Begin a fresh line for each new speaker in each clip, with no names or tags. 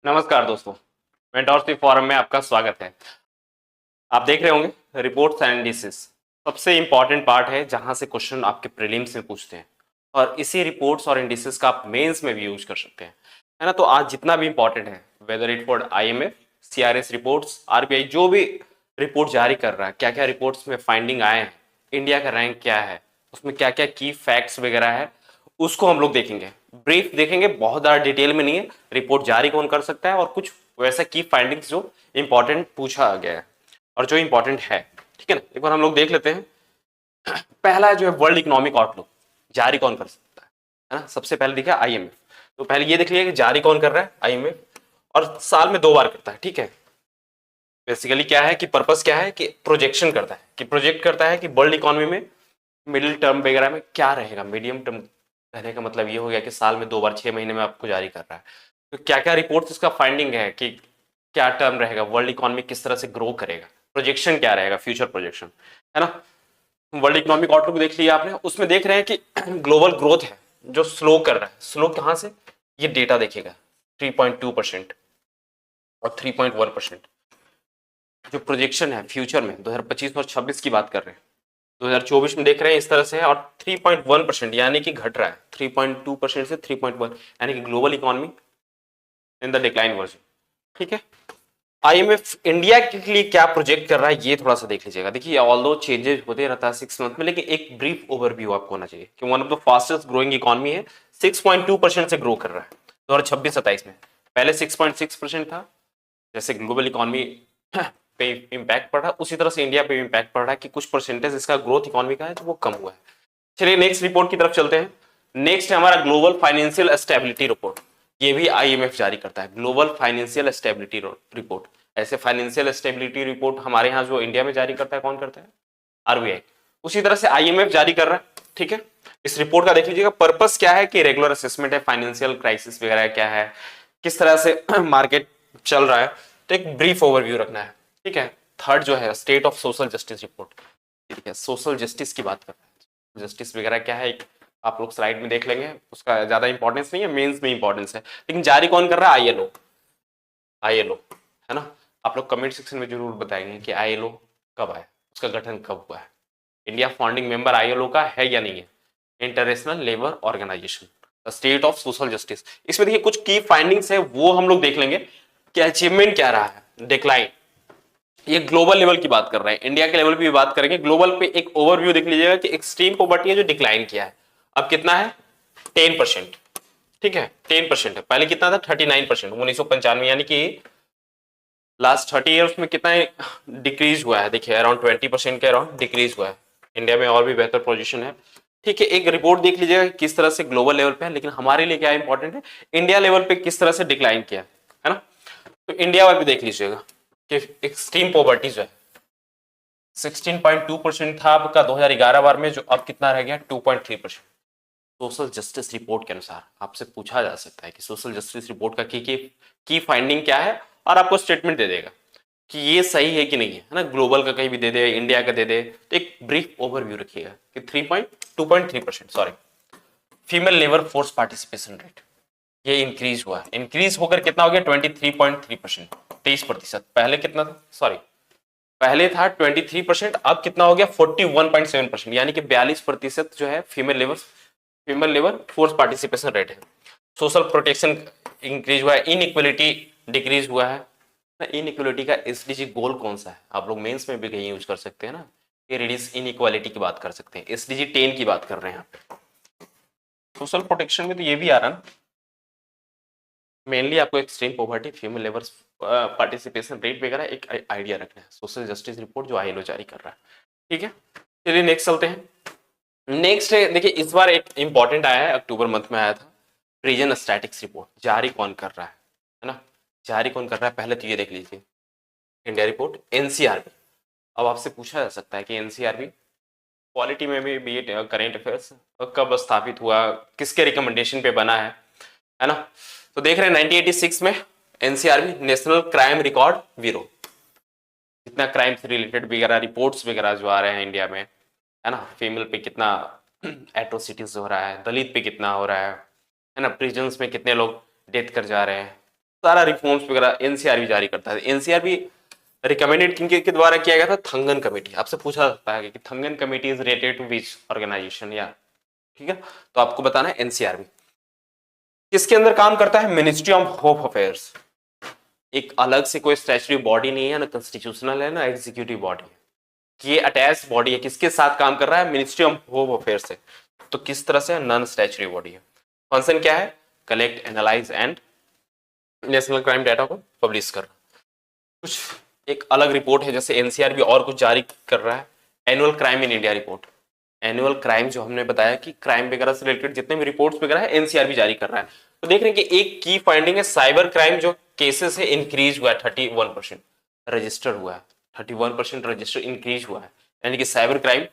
नमस्कार दोस्तों, mentorship forum में आपका स्वागत है। आप देख रहे होंगे रिपोर्ट्स एंड इंडिसेस सबसे इंपॉर्टेंट पार्ट है जहां से क्वेश्चन आपके प्रीलिम्स में पूछते हैं और इसी रिपोर्ट्स और इंडिसेस का आप मेंस में भी यूज कर सकते हैं, है ना। तो आज जितना भी इंपॉर्टेंट है, whether it for IMF, CRS reports, RBI जो भी रिपोर्ट जारी कर रहा है, क्या क्या रिपोर्ट्स में फाइंडिंग आए हैं, इंडिया का रैंक क्या है, उसमें क्या क्या की फैक्ट्स वगैरह है, उसको हम लोग देखेंगे। ब्रीफ देखेंगे, बहुत ज्यादा डिटेल में नहीं है। रिपोर्ट जारी कौन कर सकता है और कुछ वैसा की फाइंडिंग्स जो इंपॉर्टेंट पूछा गया है और जो इंपॉर्टेंट है, ठीक है ना। एक बार हम लोग देख लेते हैं। पहला जो है वर्ल्ड इकोनॉमिक आउटलुक, जारी कौन कर सकता है ना। सबसे पहले देखा आईएमएफ, तो पहले ये देख लिया कि जारी कौन कर रहा है, आईएमएफ, और साल में 2 बार करता है, ठीक है। बेसिकली क्या है कि पर्पस क्या है कि प्रोजेक्शन करता है, कि प्रोजेक्ट करता है कि वर्ल्ड इकोनॉमी में मिडिल टर्म वगैरह में क्या रहेगा। मीडियम टर्म कहने का मतलब ये हो गया कि साल में 2 बार 6 महीने में आपको जारी कर रहा है। तो क्या क्या रिपोर्ट इसका फाइंडिंग है कि क्या टर्म रहेगा, वर्ल्ड इकोनॉमी किस तरह से ग्रो करेगा, प्रोजेक्शन क्या रहेगा, फ्यूचर प्रोजेक्शन, है ना। वर्ल्ड इकोनॉमिक आउटलुक देख लिया आपने, उसमें देख रहे हैं कि ग्लोबल ग्रोथ है जो स्लो कर रहा है। स्लो कहां से, ये डेटा देखेगा 3.2% और 3.1%। जो प्रोजेक्शन है फ्यूचर में 2025 और 26 की बात कर रहे हैं, 2024 में देख रहे हैं इस तरह से है, और 3.1% यानी कि घट रहा है, 3.2% से 3.1, यानी कि global economy in the decline version, ठीक है। आईएमएफ इंडिया के लिए क्या प्रोजेक्ट कर रहा है ये थोड़ा सा देख लीजिएगा। देखिए ऑल्दो चेंजेस होते रहता है 6 मंथ में, लेकिन एक ब्रीफ ओवरव्यू आपको होना चाहिए कि one of the fastest growing economy है, 6.2% से ग्रो कर रहा है 2026-27 में। पहले 6.6% था। जैसे ग्लोबल इकोनॉमी पे इम्पैक्ट पड़ रहा है, उसी तरह से इंडिया पे भी इम्पैक्ट पड़ रहा है कि कुछ परसेंटेज इसका ग्रोथ इकोनॉमी का है जो वो कम हुआ है। चलिए नेक्स्ट रिपोर्ट की तरफ चलते हैं। नेक्स्ट है हमारा ग्लोबल फाइनेंशियल स्टेबिलिटी रिपोर्ट। ये भी आईएमएफ जारी करता है, ग्लोबल फाइनेंशियल स्टेबिलिटी रिपोर्ट। ऐसे फाइनेंशियल स्टेबिलिटी रिपोर्ट हमारे यहाँ जो इंडिया में जारी करता है, कौन करता है, आरबीआई। उसी तरह से आईएमएफ जारी कर रहा है, ठीक है। इस रिपोर्ट का देख लीजिएगा, पर्पस क्या है कि रेगुलर असेसमेंट है, फाइनेंशियल क्राइसिस वगैरह क्या है, किस तरह से मार्केट चल रहा है, तो एक ब्रीफ ओवरव्यू रखना है, ठीक है। थर्ड जो है state of social justice report, ठीक है, सोशल जस्टिस की बात कर रहे हैं, जस्टिस वगैरह क्या है एक आप लोग स्लाइड में देख लेंगे, उसका ज्यादा इंपॉर्टेंस नहीं है, मेंस में इंपॉर्टेंस है। लेकिन जारी कौन कर रहा है, आईएलओ, आईएलओ, है ना। आप लोग कमेंट सेक्शन में जरूर बताएंगे कि आईएलओ कब आया, उसका गठन कब हुआ है, इंडिया फाउंडिंग मेंबर आईएलओ का है या नहीं है, international labour organisation, state of social justice. इसमें देखिए कुछ की फाइंडिंग्स है वो हम लोग देख लेंगे कि अचीवमेंट क्या रहा है, डिक्लाइन। ये ग्लोबल लेवल की बात कर रहे हैं, इंडिया के लेवल पे भी बात करेंगे। ग्लोबल पे एक ओवरव्यू देख लीजिएगा कि एक्सट्रीम पॉवर्टी है जो डिक्लाइन किया है, अब कितना है, 10%, ठीक है, 10% है। पहले कितना था, 39%, 1995, यानी कि लास्ट 30 ईयर्स में कितना डिक्रीज हुआ है। देखिए अराउंड 20% के अराउंड डिक्रीज हुआ है। इंडिया में और भी बेहतर पोजीशन है, ठीक है। एक रिपोर्ट देख लीजिएगा किस तरह से ग्लोबल लेवल पे है, लेकिन हमारे लिए क्या इंपॉर्टेंट है, इंडिया लेवल पे किस तरह से डिक्लाइन किया है ना। तो इंडिया वाले देख लीजिएगा कि एक्सट्रीम पॉवर्टी जो है 16.2% था आपका 2011 बार में, जो अब कितना रह गया, 2.3%। सोशल जस्टिस रिपोर्ट के अनुसार आपसे पूछा जा सकता है कि सोशल जस्टिस रिपोर्ट का की फाइंडिंग क्या है, और आपको स्टेटमेंट दे देगा कि ये सही है कि नहीं है ना। ग्लोबल का कहीं भी दे दे, इंडिया का दे दे, तो एक ब्रीफ ओवरव्यू रखिएगा कि 2.3%, sorry, female labour force participation rate ये इंक्रीज हुआ, इंक्रीज होकर कितना हो गया, 23.3%, 23%। पहले कितना था, सॉरी, पहले था 23%, अब कितना हो गया, 41.7%, यानी कि 42% जो है female labour force participation rate है। सोशल प्रोटेक्शन इंक्रीज हुआ है, इनइक्वलिटी डिक्रीज हुआ है। इनइक्वलिटी का एसडीजी गोल कौन सा है, आप लोग मेंस में भी कहीं यूज कर सकते हैं ना, ये रिड्यूस इनइक्वालिटी की बात कर सकते हैं, एसडीजी 10 की बात कर रहे हैं यहाँ पे। सोशल प्रोटेक्शन में तो ये भी आ रहा ना, मेनली आपको extreme poverty, female labour participation rate वगैरह एक आइडिया रखना है। सोशल जस्टिस रिपोर्ट जो आईएलओ जारी कर रहा है, ठीक है। चलिए नेक्स्ट चलते हैं। नेक्स्ट है, देखिए इस बार एक इंपॉर्टेंट आया है, अक्टूबर मंथ में आया था, प्रिजन स्टैटिक्स रिपोर्ट। जारी कौन कर रहा है ना, जारी कौन कर रहा है, पहले तो ये देख लीजिए, इंडिया रिपोर्ट, एनसीआरबी। अब आपसे पूछा जा सकता है कि एनसीआरबी पॉलिटी में भी बी करेंट अफेयर्स कब स्थापित हुआ, किसके रिकमेंडेशन पे बना है ना। तो देख रहे हैं 1986 में NCRB, national crime record bureau, कितना क्राइम से रिलेटेड वगैरह रिपोर्ट्स वगैरह जो आ रहे हैं इंडिया में, है ना। फीमेल पे कितना एट्रोसिटीज हो रहा है, दलित पे कितना हो रहा है ना, प्रिजन्स में कितने लोग डेथ कर जा रहे हैं, सारा रिफॉर्म्स वगैरह एनसीआर भी जारी करता है। एनसीआर भी रिकमेंडेड किनके के द्वारा किया गया था? थंगन कमेटी। आपसे पूछा जाता है कि Thangan committee is related to which organisation, या ठीक है, तो आपको बताना है एनसीआर भी किसके अंदर काम करता है? Ministry of home affairs. एक अलग से कोई स्टैट्यूटरी बॉडी नहीं है, ना कॉन्स्टिट्यूशनल है, ना एग्जीक्यूटिव बॉडी है, ये अटैच बॉडी है। किसके साथ काम कर रहा है? मिनिस्ट्री ऑफ होम अफेयर्स से। तो किस तरह से? नॉन स्टैट्यूटरी बॉडी है। फंक्शन क्या है? Collect, analyse and national crime data को पब्लिश करना। कुछ एक अलग रिपोर्ट है, जैसे एनसीआर भी और कुछ जारी कर रहा है, एनुअल क्राइम इन इंडिया रिपोर्ट। एनुअल क्राइम जो हमने बताया कि क्राइम वगैरह से रिलेटेड जितने भी रिपोर्ट्स वगैरह है एनसीआर भी जारी कर रहा है। तो देख रहे हैं कि एक की फाइंडिंग है, साइबर क्राइम जो केसेस है इंक्रीज हुआ है, 31% रजिस्टर हुआ है, 31% रजिस्टर इंक्रीज हुआ है, यानी कि साइबर क्राइम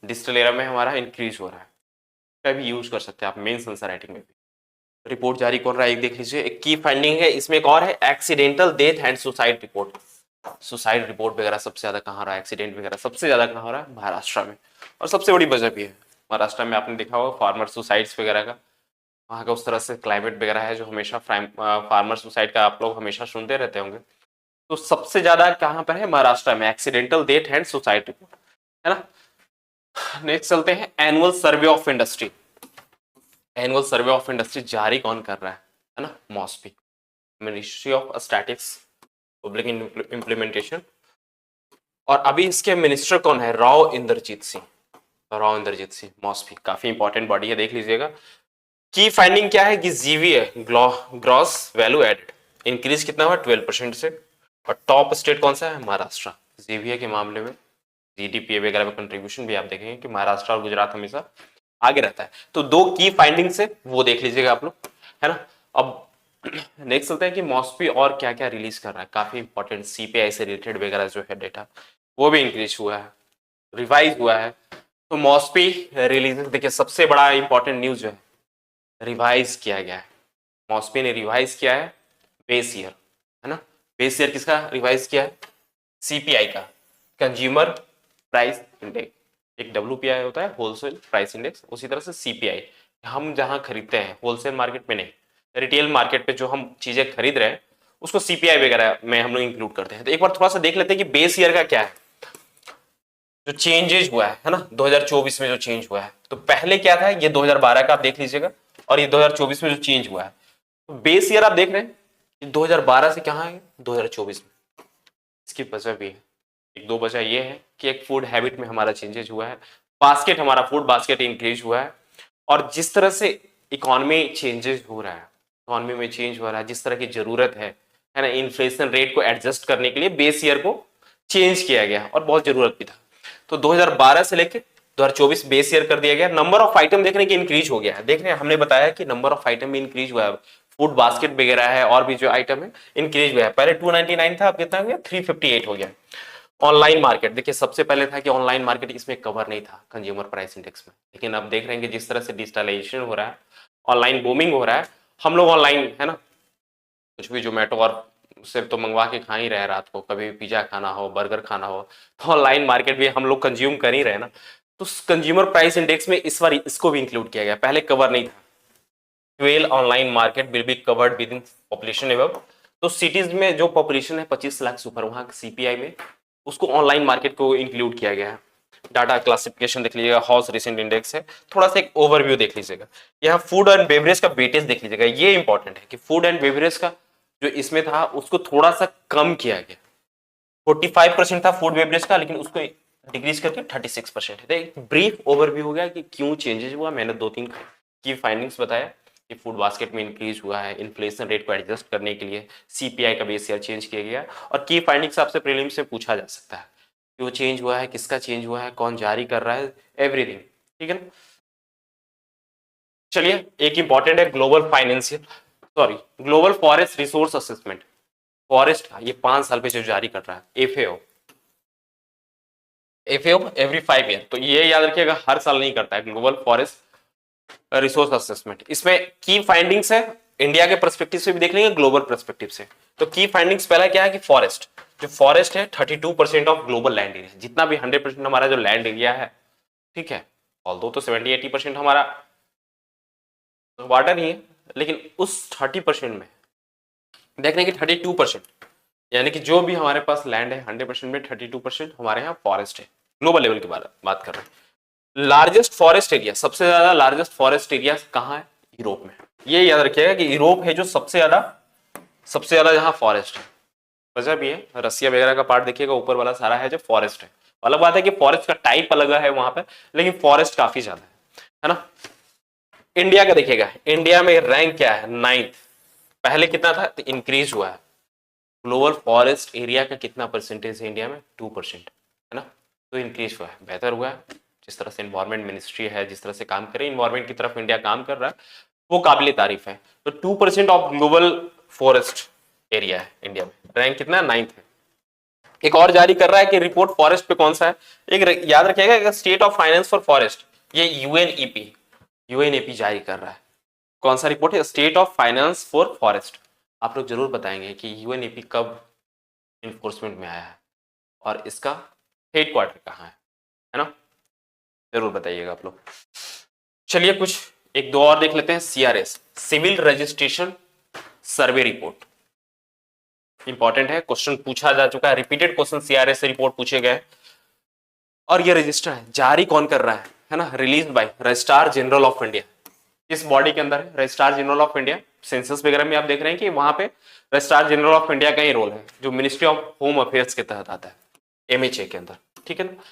डिजिटल एरा में हमारा इंक्रीज हो रहा है। का भी यूज कर सकते हैं आप मेंस आंसर राइटिंग में भी। रिपोर्ट जारी कर रहा है, एक देख लीजिए, एक की फाइंडिंग है। इसमें एक और है, accidental death and suicide report. Suicide report वगैरह सबसे ज्यादा कहाँ हो रहा है? एक्सीडेंट वगैरह सबसे ज्यादा कहाँ हो रहा है? महाराष्ट्र में। और सबसे बड़ी वजह भी है महाराष्ट्र में, आपने देखा होगा फार्मर सुसाइड्स वगैरह का। वहाँ का उस तरह से क्लाइमेट वगैरह है जो हमेशा फार्मर सुसाइड का आप लोग हमेशा सुनते रहते होंगे। तो सबसे ज्यादा कहाँ पर है? महाराष्ट्र में accidental death and suicide report, है ना। नेक्स्ट चलते हैं, annual survey of industry. Annual survey of industry जारी कौन कर रहा है ना? MoSPI, ministry of statics public implementation. और अभी इसके मिनिस्टर कौन है? राव इंद्रजीत सिंह। राव इंद्रजीत सिंह, मॉस्पी काफी इंपॉर्टेंट बॉडी है, देख लीजिएगा। की फाइंडिंग क्या है कि GVA gross value added increase कितना हुआ? 12% से। और टॉप स्टेट कौन सा है? महाराष्ट्र। जीवीए के मामले में जीडीपी वगैरह में कंट्रीब्यूशन भी आप देखेंगे कि महाराष्ट्र और गुजरात हमेशा आगे रहता है। तो दो की फाइंडिंग्स है, वो देख लीजिएगा आप लोग, है ना। अब नेक्स्ट चलते हैं कि मॉस्पी और क्या क्या रिलीज कर रहा है। काफी इंपॉर्टेंट सीपीआई से रिलेटेड वगैरह जो है डेटा, वो भी इंक्रीज हुआ है, रिवाइज हुआ है। तो मॉस्पी रिलीज, देखिए सबसे बड़ा इंपॉर्टेंट न्यूज जो है, रिवाइज किया गया है। मॉस्पी ने रिवाइज किया है बेस ईयर, है ना। बेस ईयर किसका रिवाइज किया है? सीपीआई का, कंज्यूमर प्राइस इंडेक्स। एक डब्ल्यूपीआई होता है, होलसेल प्राइस इंडेक्स, उसी तरह से सीपीआई। हम जहां खरीदते हैं होलसेल मार्केट में नहीं, रिटेल मार्केट पे जो हम चीजें खरीद रहे हैं उसको सीपीआई वगैरह में हम लोग इंक्लूड करते हैं। तो एक बार थोड़ा सा देख लेते हैं कि बेस ईयर का क्या है, जो चेंजेस हुआ है ना 2024 में जो चेंज हुआ है। तो पहले क्या था, ये 2012 का आप देख लीजिएगा, और ये 2024 में जो चेंज हुआ है। तो बेस ईयर आप देख रहे हैं 2012 से कहां है 2024 में। इसकी वजह भी है, एक दो वजह ये है कि एक फूड हैबिट में हमारा चेंजेस हुआ है, बास्केट, हमारा फूड बास्केट इंक्रीज हुआ है। और जिस तरह से इकोनॉमी चेंजेस हो रहा है, इकोनॉमी में चेंज हो रहा है, जिस तरह की जरूरत है ना, इन्फ्लेशन रेट को एडजस्ट करने के लिए बेस ईयर को चेंज किया गया और बहुत जरूरत भी था। तो 2012 से लेकर 2024 बेस ईयर कर दिया गया। नंबर ऑफ आइटम देखने की इंक्रीज हो गया है, देख रहे हैं हमने बताया कि नंबर ऑफ आइटम भी इंक्रीज हुआ है, फूड बास्केट वगैरह है और भी जो आइटम है इंक्रीज हुआ है। पहले 299 था, अब कितना हो गया? 358 हो गया। ऑनलाइन मार्केट, देखिए सबसे पहले था कि ऑनलाइन मार्केट इसमें कवर नहीं था कंज्यूमर प्राइस इंडेक्स में, लेकिन अब देख रहे हैं कि जिस तरह से डिजिटलाइजेशन हो रहा है, ऑनलाइन बूमिंग हो रहा है, हम लोग ऑनलाइन, है ना, कुछ भी जोमेटो और से तो मंगवा के खा ही रहे, रात को कभी पिज्जा खाना हो, बर्गर खाना हो, तो ऑनलाइन मार्केट भी हम लोग कंज्यूम कर ही रहे ना। तो कंज्यूमर प्राइस इंडेक्स में इस बार इसको भी इंक्लूड किया गया, पहले कवर नहीं था। 12 online market will be covered with in population एवब। तो सिटीज में जो पॉपुलेशन है 25 लाख से ऊपर, वहां सीपीआई में उसको ऑनलाइन मार्केट को इंक्लूड किया गया है। डाटा क्लासिफिकेशन देख लीजिएगा, हाउस रिसेंट इंडेक्स है, थोड़ा सा एक ओवरव्यू देख लीजिएगा। यहाँ फूड एंड बेवरेज का वेटेज देख लीजिएगा, ये इंपॉर्टेंट है कि फूड एंड बेवरेज का जो इसमें था उसको थोड़ा सा कम किया गया। 45% था फूड बेवरेज का, लेकिन उसको डिक्रीज करके 36% है। तो एक ब्रीफ ओवरव्यू हो गया कि क्यों चेंजेस हुआ। मैंने दो तीन की फाइंडिंग्स बताया कि फूड बास्केट में इंक्रीज हुआ है, इन्फ्लेशन रेट को एडजस्ट करने के लिए सीपीआई का बेस ईयर चेंज किया गया। और की फाइंडिंग्स आपसे प्रीलिम्स में पूछा जा सकता है, क्यों चेंज हुआ है, किसका चेंज हुआ है, कौन जारी कर रहा है, एवरीथिंग, ठीक है ना। चलिए, एक इंपॉर्टेंट है global financial global forest resource assessment, forest का ये 5 साल पे जो जारी कर रहा है एफएओ। एफएओ एवरी 5 ईयर, तो ये याद रखिएगा हर साल नहीं करता है ग्लोबल फॉरेस्ट रिसोर्स असेसमेंट। इसमें की फाइंडिंग्स है, इंडिया के पर्सपेक्टिव से भी देख लेंगे, ग्लोबल पर्सपेक्टिव से। तो की फाइंडिंग्स पहला क्या है कि फॉरेस्ट, जो फॉरेस्ट है 32% ऑफ ग्लोबल लैंड एरिया, जितना भी 100% हमारा जो लैंड एरिया है, ठीक है, ऑल्दो तो 70-80% हमारा वाटर ही है, लेकिन उस 30% में देखने की 32%, यानी कि जो भी हमारे पास लैंड है 100% में 32% हमारे यहाँ फॉरेस्ट है। ग्लोबल लेवल की बात कर रहे हैं। लार्जेस्ट फॉरेस्ट एरिया, सबसे ज्यादा लार्जेस्ट फॉरेस्ट एरिया कहाँ है? यूरोप में। ये याद रखिएगा कि यूरोप है जो सबसे ज्यादा जहाँ फॉरेस्ट है। वजह भी है, रसिया वगैरह का पार्ट देखिएगा ऊपर वाला सारा है जो फॉरेस्ट है। अलग बात है कि फॉरेस्ट का टाइप अलग है वहां पे, लेकिन फॉरेस्ट काफी ज्यादा है ना। इंडिया का देखिएगा, इंडिया में रैंक क्या है? 9th। पहले कितना था? तो इंक्रीज हुआ है। ग्लोबल फॉरेस्ट एरिया का कितना परसेंटेज है इंडिया में? 2% है ना। तो इंक्रीज हुआ है, बेहतर हुआ है। जिस तरह से इन्वायरमेंट मिनिस्ट्री है, जिस तरह से काम करे इन्वायरमेंट की तरफ इंडिया काम कर रहा है, वो काबिल तारीफ है। तो 2% ऑफ ग्लोबल फॉरेस्ट एरिया है इंडिया में। रैंक कितना है? 9th है। एक और जारी कर रहा है कि रिपोर्ट फॉरेस्ट पे कौन सा है, एक याद रखिएगा, state of finance for forest, ये यूएनईपी जारी कर रहा है। कौन सा रिपोर्ट है? State of finance for forest. आप लोग जरूर बताएंगे कि यूएनईपी कब इन्फोर्समेंट में आया है और इसका हेडक्वार्टर कहाँ है ना, जरूर बताइएगा आप लोग। चलिए कुछ एक दो और देख लेते हैं। CRS, civil registration survey report, important है, क्वेश्चन पूछा जा चुका है, रिपीटेड क्वेश्चन सीआरएस से रिपोर्ट पूछे गए। और ये रजिस्टर है, जारी कौन कर रहा है ना, release by registrar general of India. इस बॉडी के अंदर है registrar general of India. Census वगैरह में आप देख रहे हैं कि वहां पे रजिस्ट्रार जनरल ऑफ इंडिया का ही रोल है, जो मिनिस्ट्री ऑफ होम अफेयर्स के तहत आता है, एमएचए के अंदर। ठीक है ना।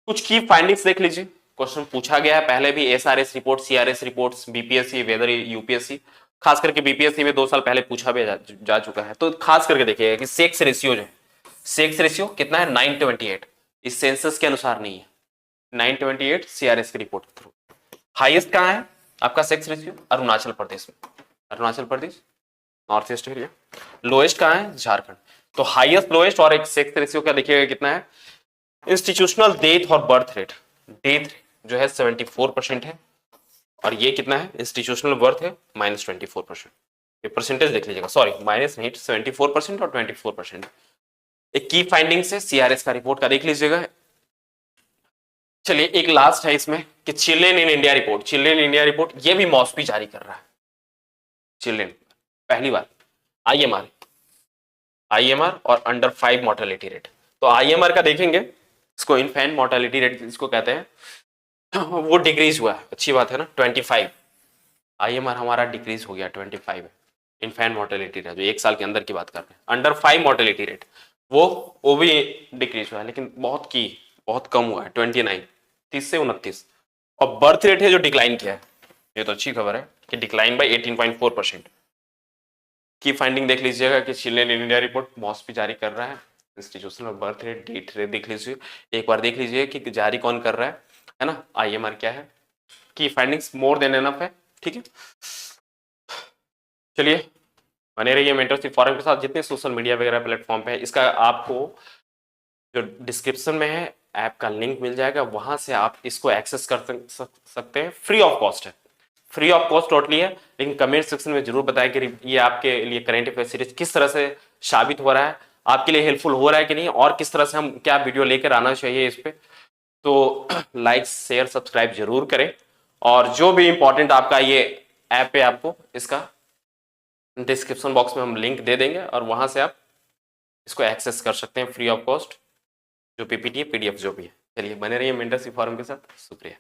कुछ की फाइंडिंग्स देख लीजिए, क्वेश्चन पूछा गया है पहले भी, SRS report, CRS reports, BPSC, whether UPSC, खास करके बीपीएससी में 2 साल पहले पूछा भी जा चुका है। तो खास करके देखिएगा कि सेक्स रेशियो जो है, सेक्स रेशियो कितना है? 9:28। इस सेंसस के अनुसार नहीं है, 9:28 सीआरएस की रिपोर्ट के थ्रू। हाईएस्ट कहां है आपका सेक्स रेशियो? अरुणाचल प्रदेश में, Arunachal Pradesh north east area. Lowest कहां है? झारखंड। तो हाईएस्ट, लोएस्ट और एक सेक्स रेशियो का देखिएगा कितना है। इंस्टीट्यूशनल डेथ और बर्थ रेट, डेथ जो है 74% है, और ये कितना है? इंस्टीट्यूशनल बर्थ है -24%। ये परसेंटेज देख लीजिएगा, सॉरी माइनस नहीं, 74% और 24%। एक की फाइंडिंग्स है सीआरएस का रिपोर्ट का, देख लीजिएगा। चलिए एक लास्ट है इसमें कि children in India report, children in India report ये भी मॉस्पी जारी कर रहा है। चिल्ड्रेन पहली बार आईएमआर, आईएमआर और अंडर 5 मोर्टेलिटी रेट। तो आईएमआर का देखेंगे, इसको इनफैंट मोर्टेलिटी रेट इसको कहते हैं, वो डिक्रीज हुआ है, अच्छी बात है ना। 25 आईएमआर हमारा डिक्रीज हो गया, 25 है इनफैंट मोर्टेलिटी रेट, जो 1 साल के अंदर की बात कर रहे हैं। अंडर 5 मोर्टेलिटी रेट वो भी डिक्रीज हुआ है, लेकिन बहुत कम हुआ है, 29, 30 से 29। और बर्थ रेट है जो डिक्लाइन किया है, ये तो अच्छी खबर है कि डिक्लाइन बाय 18.4%। की फाइंडिंग देख लीजिएगा कि children in India report MoSPI जारी कर रहा है। Institutional birth rate, death rate देख लीजिए, एक बार देख लीजिए कि जारी कौन कर रहा है ना। आईएमआर क्या है, की फाइंडिंग्स मोर देन एनफ है। ठीक है, चलिए बने रहिए मेंटरशिप फोरम के साथ, जितने सोशल मीडिया वगैरह प्लेटफॉर्म पे है, इसका आपको जो डिस्क्रिप्शन में है ऐप का लिंक मिल जाएगा, वहां से आप इसको एक्सेस कर सकते हैं, फ्री ऑफ कॉस्ट है, फ्री ऑफ कॉस्ट टोटली है। लेकिन कमेंट सेक्शन में जरूर बताएं कि ये आपके लिए करंट अफेयर सीरीज किस तरह से साबित हो रहा है, आपके लिए हेल्पफुल हो रहा है कि नहीं, और किस तरह से हम क्या वीडियो लेकर आना चाहिए इस पे। तो लाइक शेयर सब्सक्राइब जरूर करें, और जो भी इंपॉर्टेंट आपका ये ऐप है, आपको इसका डिस्क्रिप्शन बॉक्स में हम लिंक दे देंगे, और वहां से आप इसको एक्सेस कर सकते हैं फ्री ऑफ कॉस्ट, जो पीपीटी है, पीडीएफ जो भी है। चलिए बने रहिए मेंटरशिप फोरम के साथ, शुक्रिया।